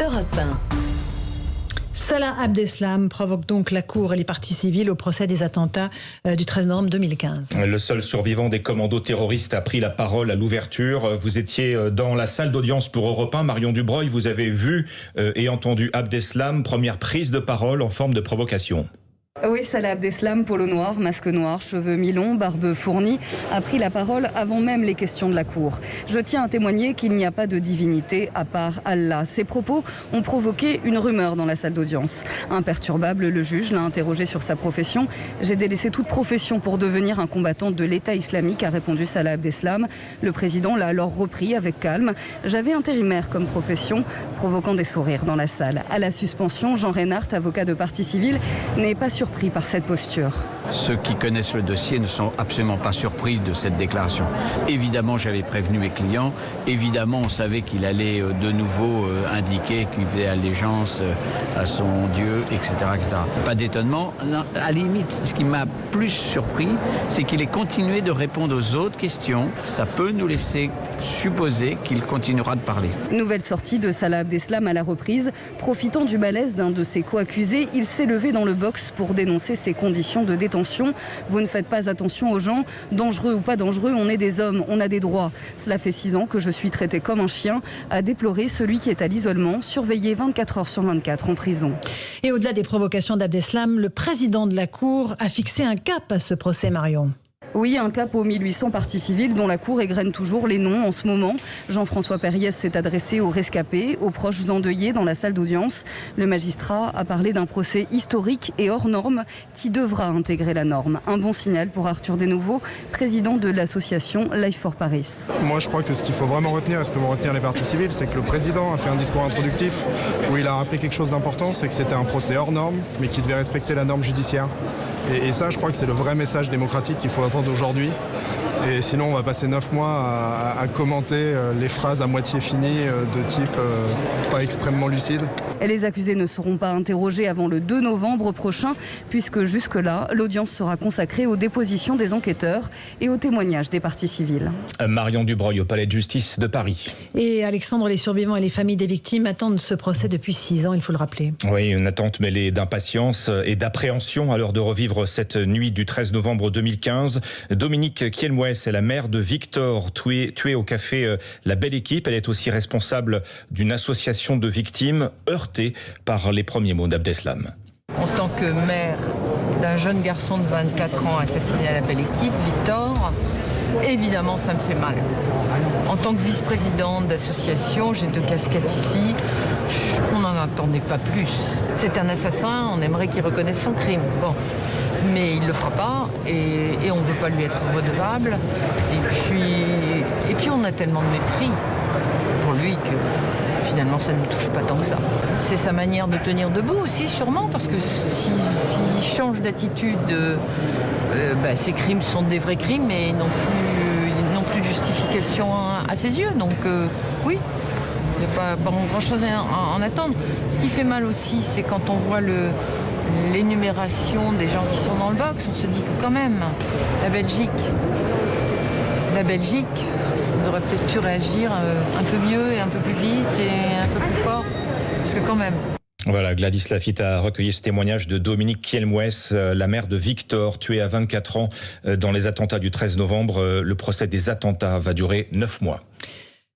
Europe 1. Salah Abdeslam provoque donc la cour et les parties civiles au procès des attentats du 13 novembre 2015. Le seul survivant des commandos terroristes a pris la parole à l'ouverture. Vous étiez dans la salle d'audience pour Europe 1. Marion Dubreuil, vous avez vu et entendu Abdeslam, première prise de parole en forme de provocation. Oui, Salah Abdeslam, polo noir, masque noir, cheveux mi-longs, barbe fournie, a pris la parole avant même les questions de la cour. Je tiens à témoigner qu'il n'y a pas de divinité à part Allah. Ces propos ont provoqué une rumeur dans la salle d'audience. Imperturbable, le juge l'a interrogé sur sa profession. J'ai délaissé toute profession pour devenir un combattant de l'État islamique, a répondu Salah Abdeslam. Le président l'a alors repris avec calme. J'avais intérimaire comme profession, provoquant des sourires dans la salle. À la suspension, Jean Reinhardt, avocat de partie civile, n'est pas surpris par cette posture. Ceux qui connaissent le dossier ne sont absolument pas surpris de cette déclaration. Évidemment, j'avais prévenu mes clients. Évidemment, on savait qu'il allait de nouveau indiquer qu'il faisait allégeance à son Dieu, etc., etc. Pas d'étonnement. À la limite, ce qui m'a plus surpris, c'est qu'il ait continué de répondre aux autres questions. Ça peut nous laisser supposer qu'il continuera de parler. Nouvelle sortie de Salah Abdeslam à la reprise. Profitant du malaise d'un de ses co-accusés, il s'est levé dans le box pour dénoncer ses conditions de détention. Vous ne faites pas attention aux gens, dangereux ou pas dangereux, on est des hommes, on a des droits. Cela fait 6 ans que je suis traité comme un chien, a déploré celui qui est à l'isolement, surveillé 24 heures sur 24 en prison. Et au-delà des provocations d'Abdeslam, le président de la Cour a fixé un cap à ce procès, Marion. Oui, un cap aux 1800 parties civiles dont la Cour égrène toujours les noms en ce moment. Jean-François Perriès s'est adressé aux rescapés, aux proches endeuillés dans la salle d'audience. Le magistrat a parlé d'un procès historique et hors norme qui devra intégrer la norme. Un bon signal pour Arthur Desnouveau, président de l'association Life for Paris. Moi, je crois que ce qu'il faut vraiment retenir, et ce que vont retenir les parties civiles, c'est que le président a fait un discours introductif où il a rappelé quelque chose d'important, c'est que c'était un procès hors norme, mais qui devait respecter la norme judiciaire. Et ça, je crois que c'est le vrai message démocratique qu'il faut entendre aujourd'hui. Et sinon, on va passer 9 mois à commenter les phrases à moitié finies de type pas extrêmement lucide. Et les accusés ne seront pas interrogés avant le 2 novembre prochain, puisque jusque-là, l'audience sera consacrée aux dépositions des enquêteurs et aux témoignages des parties civiles. Marion Dubreuil au Palais de Justice de Paris. Et Alexandre, les survivants et les familles des victimes attendent ce procès depuis 6 ans, il faut le rappeler. Oui, une attente mêlée d'impatience et d'appréhension à l'heure de revivre cette nuit du 13 novembre 2015. Dominique Kielmouès est la mère de Victor, tué au café La Belle Équipe. Elle est aussi responsable d'une association de victimes heurtées par les premiers mots d'Abdeslam. En tant que mère d'un jeune garçon de 24 ans assassiné à La Belle Équipe, Victor, évidemment ça me fait mal. En tant que vice-présidente d'association, j'ai 2 casquettes ici, on n'en attendait pas plus. C'est un assassin, on aimerait qu'il reconnaisse son crime. Bon. Mais il ne le fera pas et on ne veut pas lui être redevable. Et puis on a tellement de mépris pour lui que finalement ça ne nous touche pas tant que ça. C'est sa manière de tenir debout aussi sûrement, parce que s'il change d'attitude, ces crimes sont des vrais crimes et n'ont plus de justification à ses yeux. Donc oui, il n'y a pas grand-chose à en attendre. Ce qui fait mal aussi, c'est quand on voit l'énumération des gens qui sont dans le box, on se dit que quand même, la Belgique, on aurait peut-être pu réagir un peu mieux et un peu plus vite et un peu plus fort, parce que quand même. Voilà, Gladys Lafitte a recueilli ce témoignage de Dominique Kielmouès, la mère de Victor, tué à 24 ans dans les attentats du 13 novembre. Le procès des attentats va durer 9 mois.